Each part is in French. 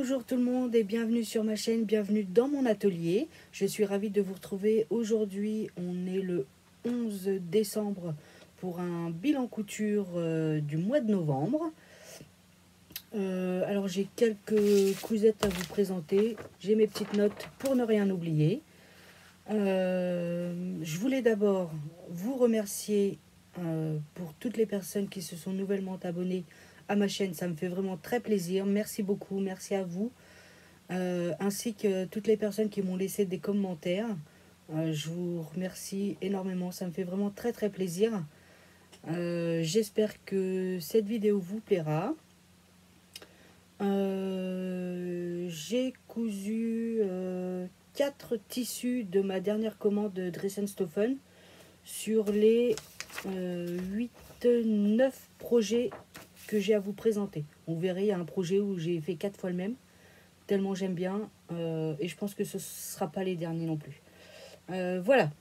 Bonjour tout le monde et bienvenue sur ma chaîne, bienvenue dans mon atelier. Je suis ravie de vous retrouver aujourd'hui. On est le 11 décembre pour un bilan couture du mois de novembre. Alors j'ai quelques cousettes à vous présenter. J'ai mes petites notes pour ne rien oublier. Je voulais d'abord vous remercier pour toutes les personnes qui se sont nouvellement abonnées à ma chaîne. Ça me fait vraiment très plaisir. Merci beaucoup, merci à vous. Ainsi que toutes les personnes qui m'ont laissé des commentaires. Je vous remercie énormément, ça me fait vraiment très très plaisir. J'espère que cette vidéo vous plaira. J'ai cousu 4 tissus de ma dernière commande de Dressenstoffen sur les 8-9 projets que j'ai à vous présenter. On verra, il y a un projet où j'ai fait 4 fois le même, tellement j'aime bien, et je pense que ce ne sera pas les derniers non plus. Voilà,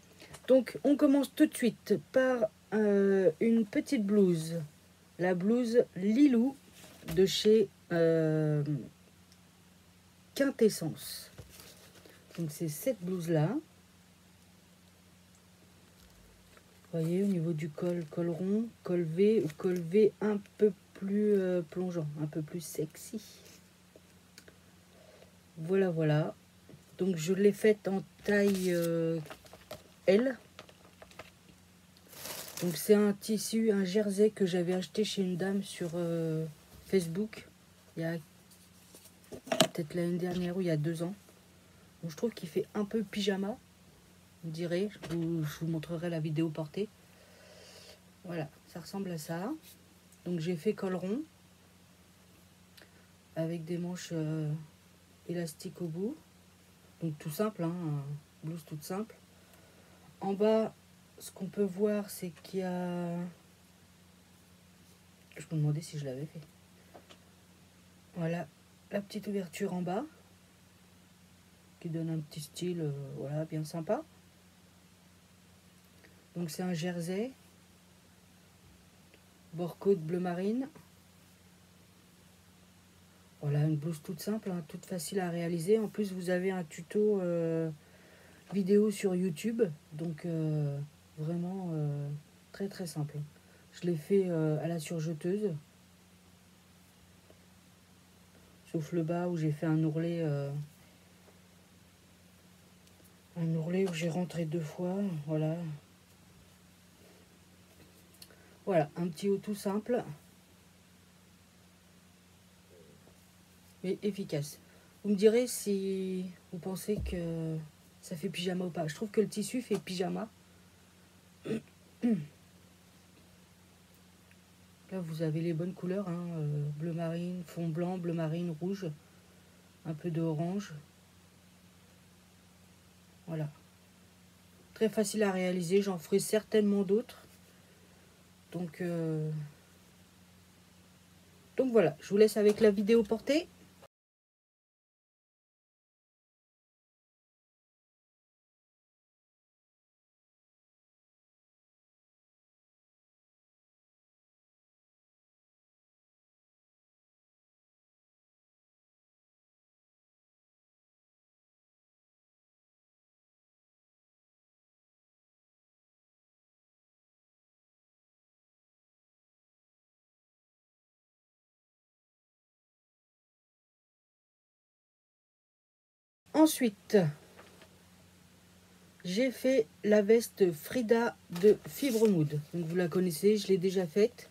donc on commence tout de suite par une petite blouse, la blouse Lilou de chez Quintessence. Donc c'est cette blouse là. Vous voyez, au niveau du col, col rond, col V ou col V un peu plus plongeant, un peu plus sexy. Voilà, voilà. Donc je l'ai faite en taille L. Donc c'est un tissu, un jersey que j'avais acheté chez une dame sur Facebook. Il y a peut-être l'année dernière ou il y a 2 ans. Donc je trouve qu'il fait un peu pyjama. Vous direz, je vous montrerai la vidéo portée. Voilà, ça ressemble à ça. Donc j'ai fait col rond avec des manches élastiques au bout. Donc tout simple, hein, blouse toute simple. En bas, ce qu'on peut voir, c'est qu'il y a... Je me demandais si je l'avais fait. Voilà, la petite ouverture en bas qui donne un petit style, voilà, bien sympa. Donc c'est un jersey, bord côte bleu marine. Voilà, une blouse toute simple, hein, toute facile à réaliser. En plus, vous avez un tuto vidéo sur YouTube, donc vraiment très très simple. Je l'ai fait à la surjeteuse, sauf le bas où j'ai fait un ourlet où j'ai rentré 2 fois. Voilà, voilà, un petit haut tout simple mais efficace. Vous me direz si vous pensez que ça fait pyjama ou pas. Je trouve que le tissu fait pyjama. Là, vous avez les bonnes couleurs, hein, bleu marine, fond blanc, bleu marine, rouge, un peu de orange. Voilà. Très facile à réaliser, j'en ferai certainement d'autres. Donc voilà, je vous laisse avec la vidéo portée. Ensuite, j'ai fait la veste Frida de Fibremood. Donc vous la connaissez, je l'ai déjà faite.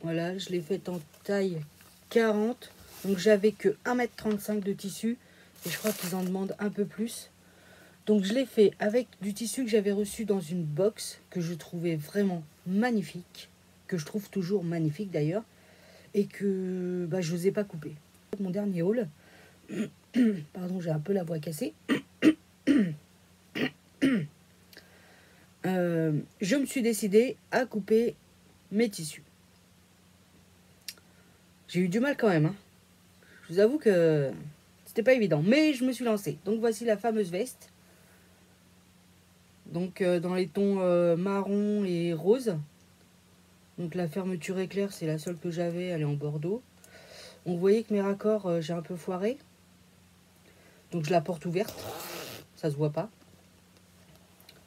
Voilà, je l'ai faite en taille 40. Donc j'avais que 1,35 m de tissu. Et je crois qu'ils en demandent un peu plus. Donc je l'ai fait avec du tissu que j'avais reçu dans une box que je trouvais vraiment magnifique. Que je trouve toujours magnifique d'ailleurs. Et que je n'osais pas couper. Mon dernier haul. Pardon, j'ai un peu la voix cassée. Je me suis décidée à couper mes tissus. J'ai eu du mal quand même, hein. Je vous avoue que c'était pas évident, mais je me suis lancée. Donc voici la fameuse veste. Donc dans les tons marron et rose. Donc la fermeture éclair, c'est la seule que j'avais, elle est en bordeaux. Donc vous voyez que mes raccords, j'ai un peu foiré. Donc je la porte ouverte, ça se voit pas.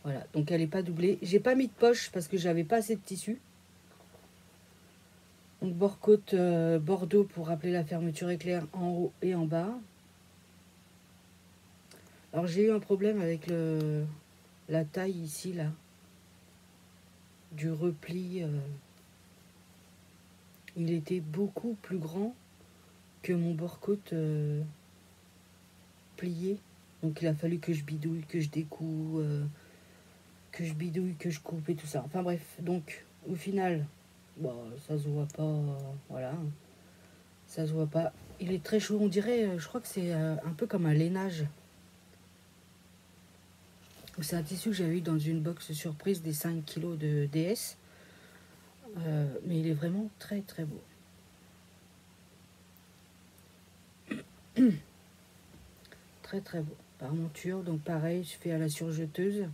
Voilà, donc elle n'est pas doublée. J'ai pas mis de poche parce que j'avais pas assez de tissu. Donc bord-côte Bordeaux pour rappeler la fermeture éclair en haut et en bas. Alors j'ai eu un problème avec la taille ici là. Du repli. Il était beaucoup plus grand que mon bord-côte plié. Donc il a fallu que je bidouille, que je découe, que je bidouille, que je coupe et tout ça. Enfin bref, donc au final, bon, ça se voit pas, voilà. Ça se voit pas. Il est très chaud, on dirait, je crois que c'est un peu comme un lainage. C'est un tissu que j'avais eu dans une box surprise des 5 kilos de DS. Mais il est vraiment très très beau. Très très beau. Par monture, donc pareil, je fais à la surjeteuse.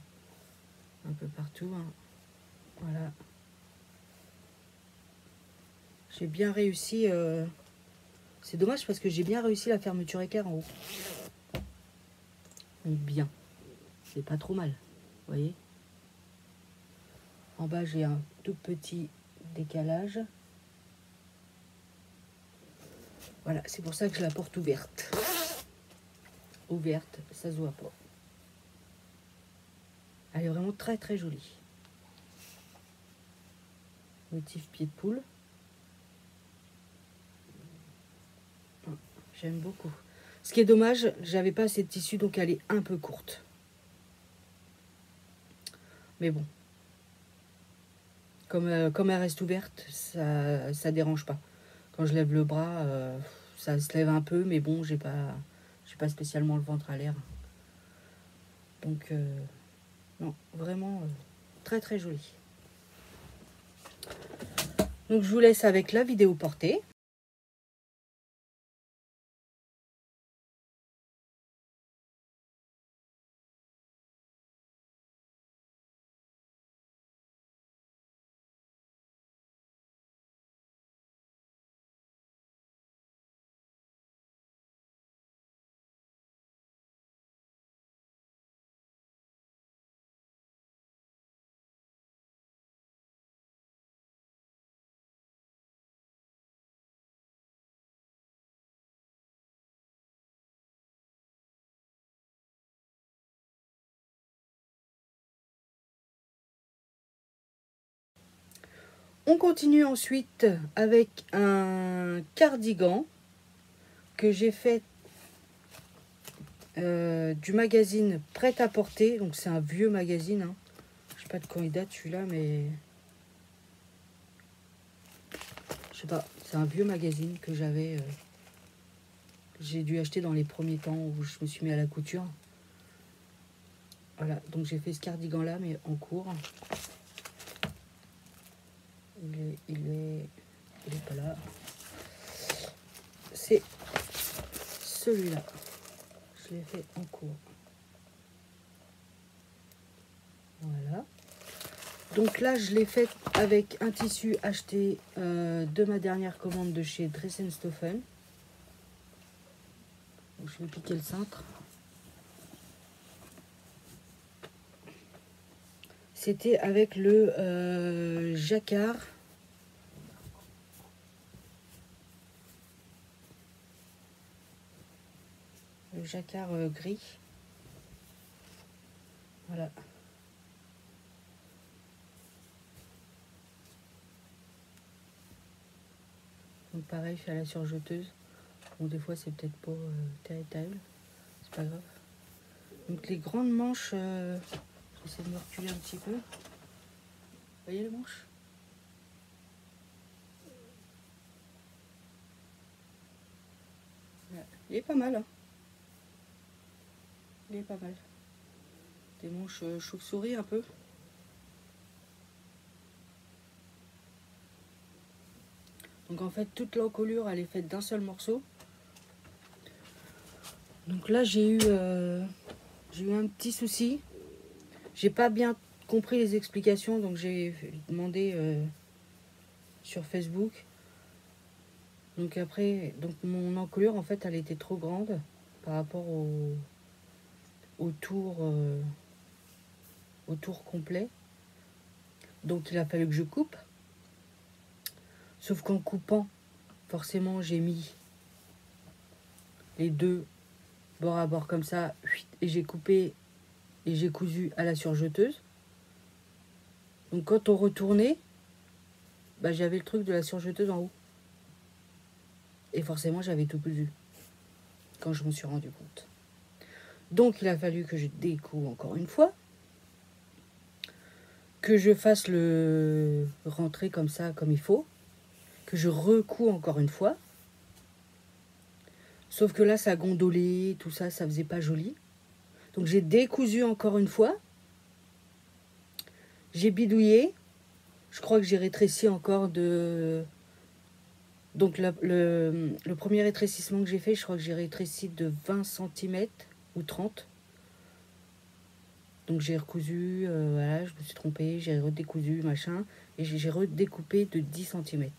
Un peu partout. Hein. Voilà. J'ai bien réussi. C'est dommage parce que j'ai bien réussi la fermeture équerre en haut. Donc bien. C'est pas trop mal. Vous voyez. En bas, j'ai un tout petit décalage. Voilà, c'est pour ça que je la porte ouverte. Ouverte, ça se voit pas. Elle est vraiment très très jolie. Motif pied de poule. J'aime beaucoup. Ce qui est dommage, j'avais pas assez de tissu, donc elle est un peu courte. Mais bon. Comme elle reste ouverte, ça dérange pas. Quand je lève le bras, ça se lève un peu, mais bon, j'ai pas spécialement le ventre à l'air. Donc, non, vraiment très très joli. Donc, je vous laisse avec la vidéo portée. On continue ensuite avec un cardigan que j'ai fait du magazine Prêt-à-porter. Donc c'est un vieux magazine. Hein. Je sais pas de quand il date celui-là, mais je sais pas. C'est un vieux magazine que j'avais. J'ai dû acheter dans les premiers temps où je me suis mis à la couture. Voilà, donc j'ai fait ce cardigan là, mais en cours. Il est pas là. C'est celui-là. Je l'ai fait en cours. Voilà. Donc là, je l'ai fait avec un tissu acheté de ma dernière commande de chez Dressenstoffen. Donc, je vais piquer le cintre. C'était avec le jacquard. Le jacquard gris. Voilà. Donc pareil, je fais à la surjeteuse. Bon, des fois, c'est peut-être pas terrible. C'est pas grave. Donc les grandes manches, j'essaie de me reculer un petit peu. Vous voyez les manches? Voilà. Il est pas mal. Hein. Il est pas mal. Des manches chauve-souris un peu. Donc en fait, toute l'encolure, elle est faite d'un seul morceau. Donc là, j'ai eu un petit souci. J'ai pas bien compris les explications, donc j'ai demandé sur Facebook. Donc après, donc mon encolure, en fait, elle était trop grande par rapport au tour complet. Donc il a fallu que je coupe. Sauf qu'en coupant, forcément, j'ai mis les deux bord à bord comme ça, et j'ai coupé et j'ai cousu à la surjeteuse. Donc quand on retournait, bah, j'avais le truc de la surjeteuse en haut. Et forcément, j'avais tout cousu quand je me suis rendu compte. Donc il a fallu que je découpe encore une fois, que je fasse le rentrer comme ça, comme il faut, que je recouds encore une fois. Sauf que là, ça gondolait, tout ça, ça faisait pas joli. Donc j'ai décousu encore une fois. J'ai bidouillé. Je crois que j'ai rétréci encore de... Donc le premier rétrécissement que j'ai fait, je crois que j'ai rétréci de 20 cm ou 30. Donc j'ai recousu, voilà, je me suis trompée, j'ai redécousu, machin. Et j'ai redécoupé de 10 cm.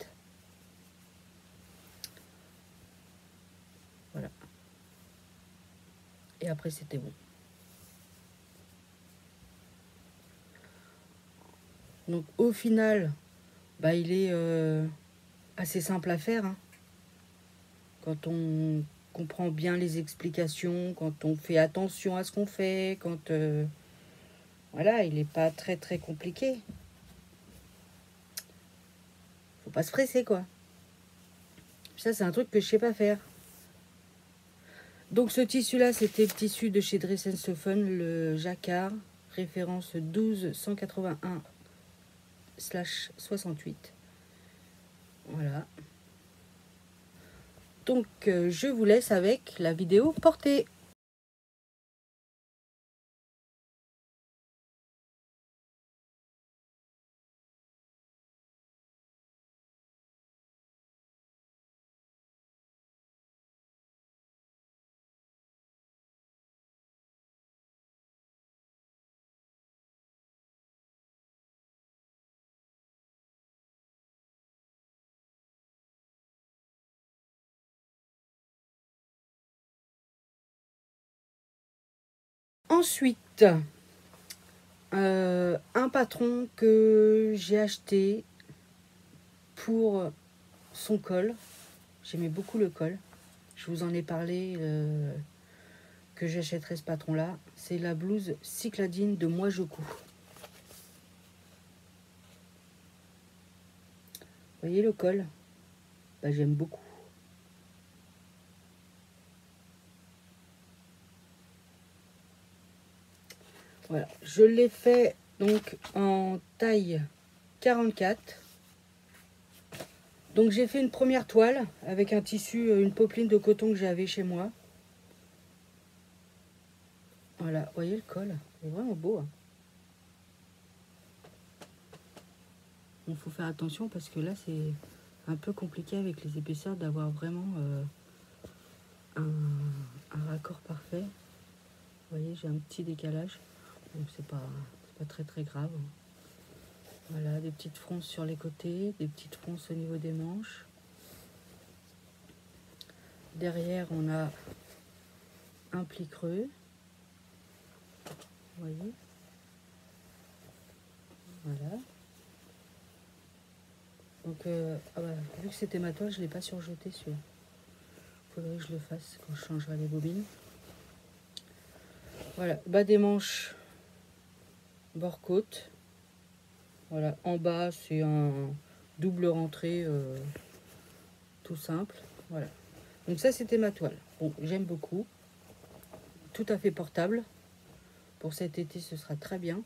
Voilà. Et après, c'était bon. Donc au final, bah, il est assez simple à faire. Hein. Quand on comprend bien les explications, quand on fait attention à ce qu'on fait, quand... voilà, il n'est pas très très compliqué. Faut pas se presser, quoi. Ça, c'est un truc que je sais pas faire. Donc ce tissu-là, c'était le tissu de chez Dress & Stephen, le jacquard, référence 12-181/68. Voilà. Donc je vous laisse avec la vidéo portée. Ensuite, un patron que j'ai acheté pour son col. J'aimais beaucoup le col. Je vous en ai parlé que j'achèterais ce patron-là. C'est la blouse Cycladine de Moi Je Couds. Vous voyez le col? Bah, j'aime beaucoup. Voilà, je l'ai fait donc en taille 44. Donc j'ai fait une première toile avec un tissu, une popeline de coton que j'avais chez moi. Voilà, vous voyez le col? C'est vraiment beau. Hein. Il faut faire attention parce que là c'est un peu compliqué avec les épaisseurs d'avoir vraiment un raccord parfait. Vous voyez, j'ai un petit décalage. Donc c'est pas très très grave. Voilà, des petites fronces sur les côtés, des petites fronces au niveau des manches. Derrière, on a un pli creux. Vous voyez? Voilà. Donc, ah bah, vu que c'était ma toile, je ne l'ai pas surjeté celui-là. Il faudrait que je le fasse quand je changerai les bobines. Voilà, bas des manches, bord côte. Voilà, en bas, c'est un double rentrée tout simple. Voilà. Donc ça, c'était ma toile. Bon, j'aime beaucoup. Tout à fait portable. Pour cet été, ce sera très bien.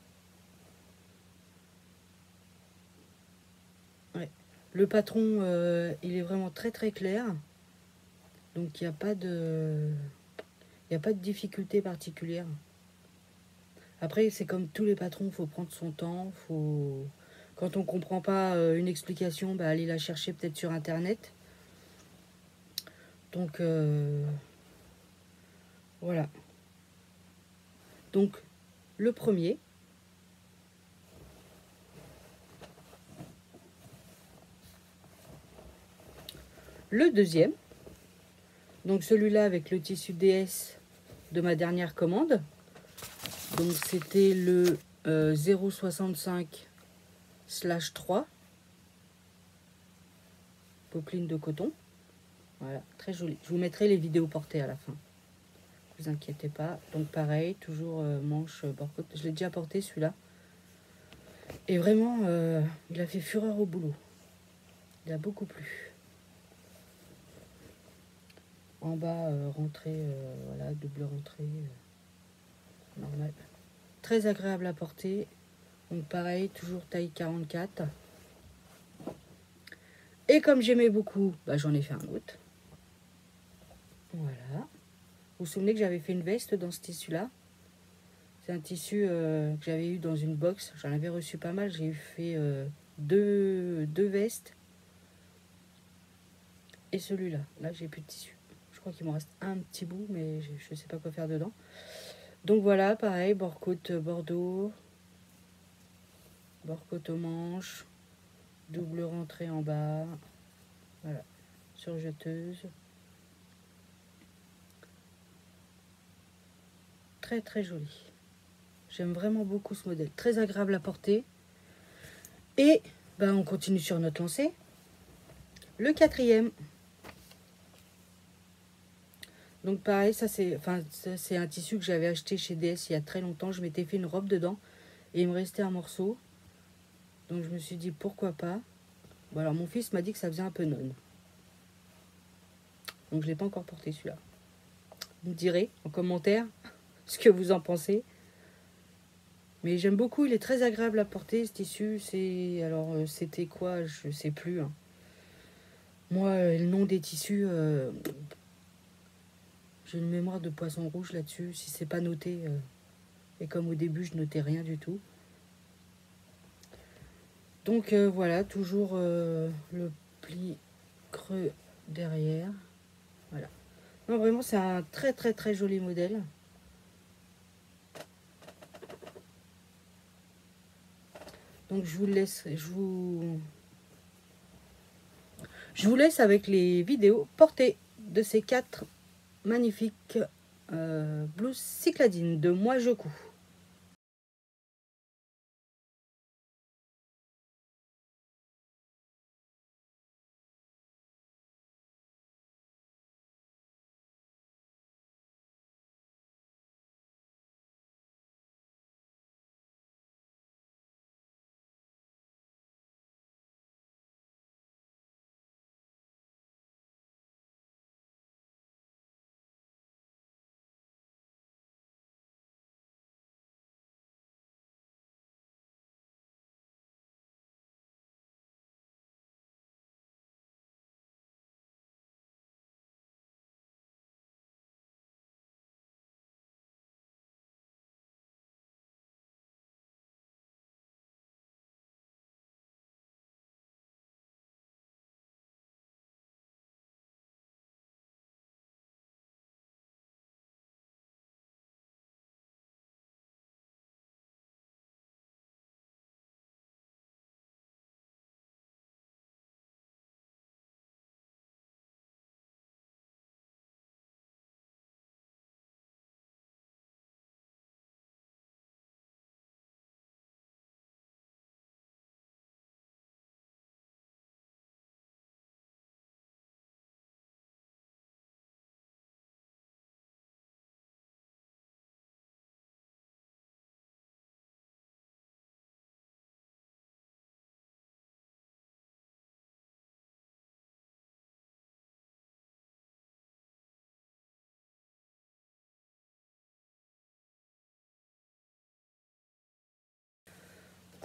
Ouais. Le patron, il est vraiment très très clair. Donc il n'y a pas de... Il n'y a pas de difficulté particulière. Après, c'est comme tous les patrons, il faut prendre son temps. Quand on ne comprend pas une explication, bah, aller la chercher peut-être sur Internet. Donc, voilà. Donc, le premier. le deuxième. Donc celui-là avec le tissu DS de ma dernière commande. Donc c'était le 0,65/3 popeline de coton. Voilà, très joli. Je vous mettrai les vidéos portées à la fin. Ne vous inquiétez pas. Donc pareil, toujours manche bord-côte. Je l'ai déjà porté celui-là. Et vraiment, il a fait fureur au boulot. Il a beaucoup plu. En bas, rentrée, voilà, double rentrée, normal. Très agréable à porter. Donc pareil, toujours taille 44. Et comme j'aimais beaucoup, bah, j'en ai fait un autre. Voilà. Vous vous souvenez que j'avais fait une veste dans ce tissu-là? C'est un tissu que j'avais eu dans une box. J'en avais reçu pas mal. J'ai fait deux vestes. Et celui-là. Là, j'ai plus de tissu. Je crois qu'il me reste un petit bout, mais je ne sais pas quoi faire dedans. Donc voilà, pareil, bord-côte bordeaux. Bord-côte aux manches. Double rentrée en bas. Voilà. Surjeteuse. Très très joli. J'aime vraiment beaucoup ce modèle. Très agréable à porter. Et ben, on continue sur notre lancée. Le quatrième. Donc pareil, ça c'est un tissu que j'avais acheté chez DS il y a très longtemps. Je m'étais fait une robe dedans. Et il me restait un morceau. Donc je me suis dit pourquoi pas. Bon alors mon fils m'a dit que ça faisait un peu nonne. Donc je ne l'ai pas encore porté celui-là. Vous me direz en commentaire ce que vous en pensez. Mais j'aime beaucoup, il est très agréable à porter ce tissu. Alors c'était quoi, je sais plus. Hein. Moi, le nom des tissus, j'ai une mémoire de poisson rouge là-dessus. Si c'est pas noté, et comme au début je notais rien du tout. Donc voilà, toujours le pli creux derrière. Voilà. Non, vraiment, c'est un très très très joli modèle. Donc je vous laisse, je vous laisse avec les vidéos portées de ces 4 magnifiques blouses cycladines de Moi Je Couds.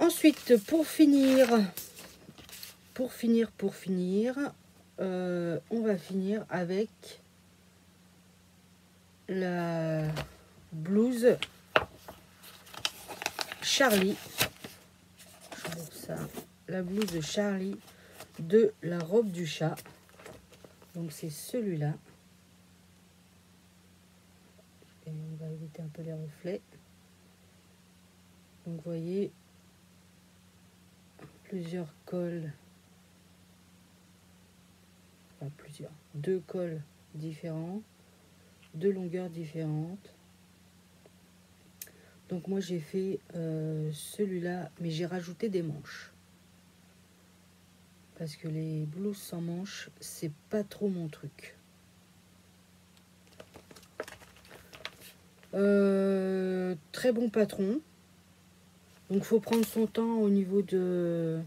Ensuite, pour finir, on va finir avec la blouse Charlie. Je trouve ça, la blouse Charlie de la robe du chat. Donc c'est celui-là. Et on va éviter un peu les reflets. Donc vous voyez, plusieurs cols enfin plusieurs, 2 cols différents, 2 longueurs différentes. Donc moi j'ai fait celui-là, mais j'ai rajouté des manches. Parce que les blouses sans manches, c'est pas trop mon truc. Très bon patron. Donc faut prendre son temps au niveau de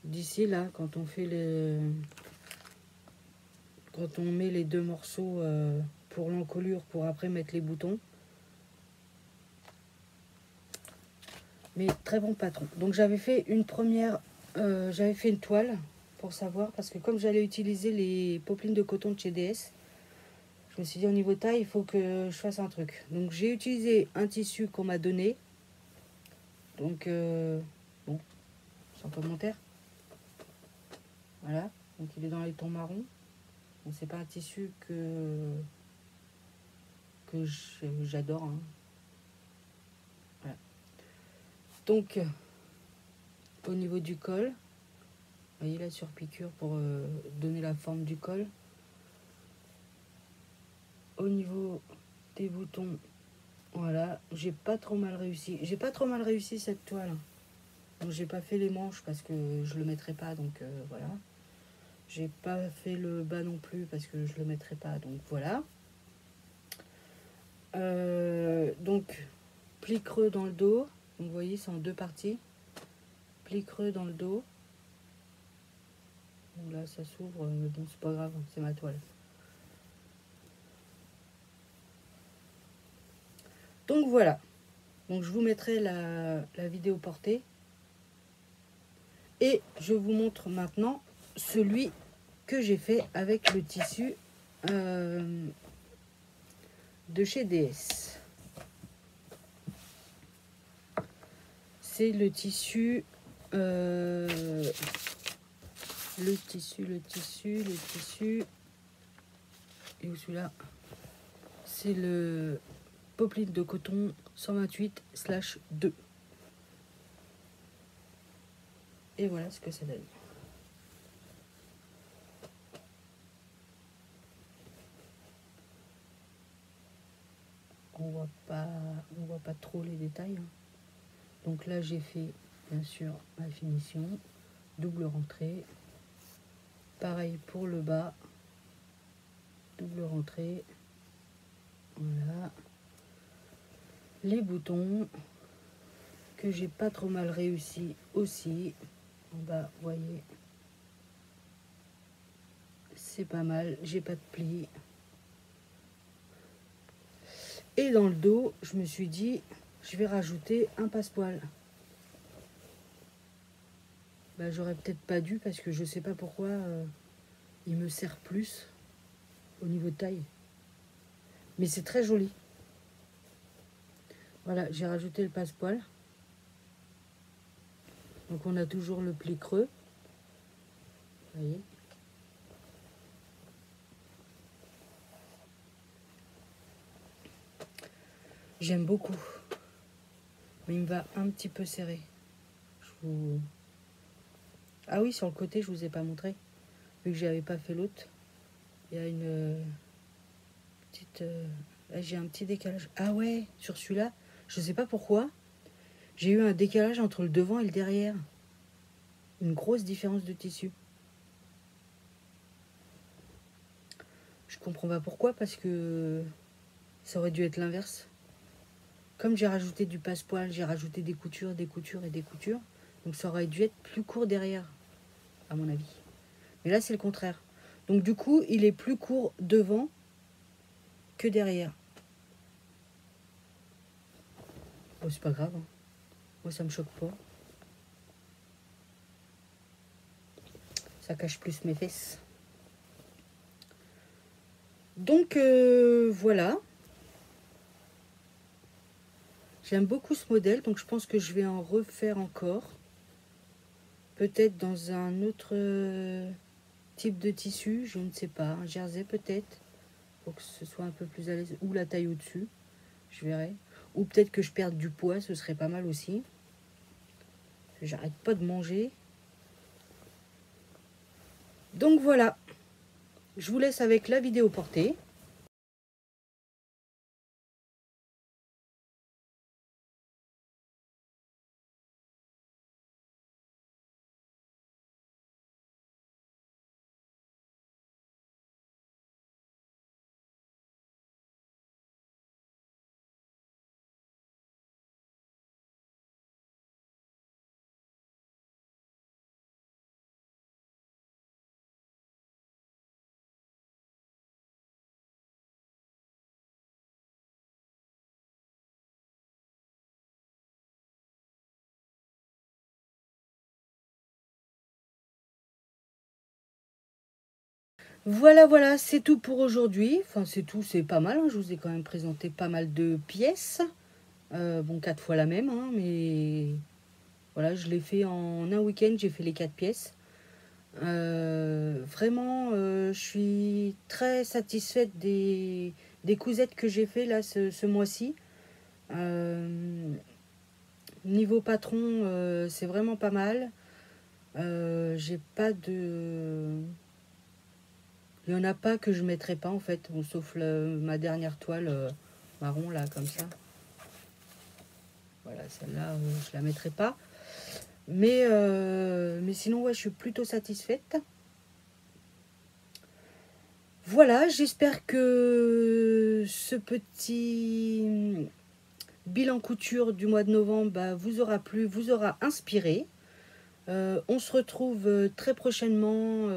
d'ici là, quand on fait les... Quand on met les 2 morceaux pour l'encolure, pour après mettre les boutons. Mais très bon patron. Donc j'avais fait une première, j'avais fait une toile pour savoir, parce que comme j'allais utiliser les popelines de coton de chez DS, je me suis dit au niveau taille, il faut que je fasse un truc. Donc j'ai utilisé un tissu qu'on m'a donné. Donc bon, sans commentaire. Voilà, donc il est dans les tons marrons. Bon, c'est pas un tissu que j'adore. Hein. Voilà. Donc au niveau du col, vous voyez la surpiqûre pour donner la forme du col. Au niveau des boutons, voilà, j'ai pas trop mal réussi. J'ai pas trop mal réussi cette toile. Donc j'ai pas fait les manches parce que je le mettrai pas, donc voilà. J'ai pas fait le bas non plus parce que je le mettrai pas, donc voilà. Donc pli creux dans le dos. Donc vous voyez, c'est en 2 parties. Pli creux dans le dos. Donc là ça s'ouvre, mais bon c'est pas grave, c'est ma toile. Donc voilà. Donc je vous mettrai la vidéo portée. Et je vous montre maintenant celui que j'ai fait avec le tissu de chez DS. C'est le tissu, le tissu, et où celui-là, c'est le popeline de coton 128/2. Et voilà ce que ça donne. On voit pas trop les détails. Hein. Donc là j'ai fait bien sûr ma finition, double rentrée. Pareil pour le bas, double rentrée. Voilà. Les boutons que j'ai pas trop mal réussi aussi. En bas, vous voyez, c'est pas mal. J'ai pas de plis. Et dans le dos, je me suis dit, je vais rajouter un passepoil. Bah, j'aurais peut-être pas dû parce que je sais pas pourquoi il me sert plus au niveau de taille. Mais c'est très joli. Voilà, j'ai rajouté le passepoil. Donc on a toujours le pli creux. Vous voyez. J'aime beaucoup. Mais il me va un petit peu serré. Ah oui, sur le côté, je vous ai pas montré. Vu que j'avais pas fait l'autre. Il y a une petite... Là, j'ai un petit décalage. Ah ouais, sur celui-là, je sais pas pourquoi. J'ai eu un décalage entre le devant et le derrière. Une grosse différence de tissu. Je comprends pas pourquoi, parce que ça aurait dû être l'inverse. Comme j'ai rajouté du passepoil, j'ai rajouté des coutures, des coutures et des coutures. Donc ça aurait dû être plus court derrière, à mon avis. Mais là, c'est le contraire. Donc du coup, il est plus court devant que derrière. Bon, c'est pas grave. Hein. Moi, ça me choque pas. Ça cache plus mes fesses. Donc voilà. J'aime beaucoup ce modèle, donc je pense que je vais en refaire encore. Peut-être dans un autre type de tissu, je ne sais pas. Un jersey peut-être, pour que ce soit un peu plus à l'aise. Ou la taille au-dessus, je verrai. Ou peut-être que je perde du poids, ce serait pas mal aussi. J'arrête pas de manger. Donc voilà. Je vous laisse avec la vidéo portée. Voilà, voilà, c'est tout pour aujourd'hui. Enfin, c'est tout, c'est pas mal, hein. Je vous ai quand même présenté pas mal de pièces. Bon, 4 fois la même, hein, mais voilà, je l'ai fait en un week-end, j'ai fait les 4 pièces. Vraiment, je suis très satisfaite des cousettes que j'ai fait là ce mois-ci. Niveau patron, c'est vraiment pas mal. J'ai pas de... Il y en a pas que je mettrai pas en fait, bon, sauf ma dernière toile marron là, comme ça. Voilà, celle-là, je la mettrai pas. Mais sinon, ouais, je suis plutôt satisfaite. Voilà, j'espère que ce petit bilan couture du mois de novembre bah, vous aura plu, vous aura inspiré. On se retrouve très prochainement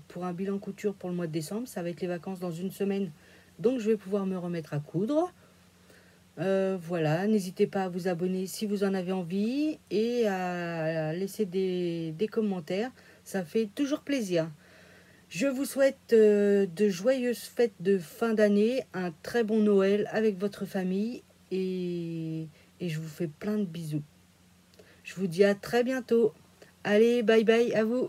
pour un bilan couture pour le mois de décembre. Ça va être les vacances dans une semaine, donc je vais pouvoir me remettre à coudre. Voilà, n'hésitez pas à vous abonner si vous en avez envie et à laisser des commentaires. Ça fait toujours plaisir. Je vous souhaite de joyeuses fêtes de fin d'année, un très bon Noël avec votre famille et je vous fais plein de bisous. Je vous dis à très bientôt. Allez, bye bye à vous.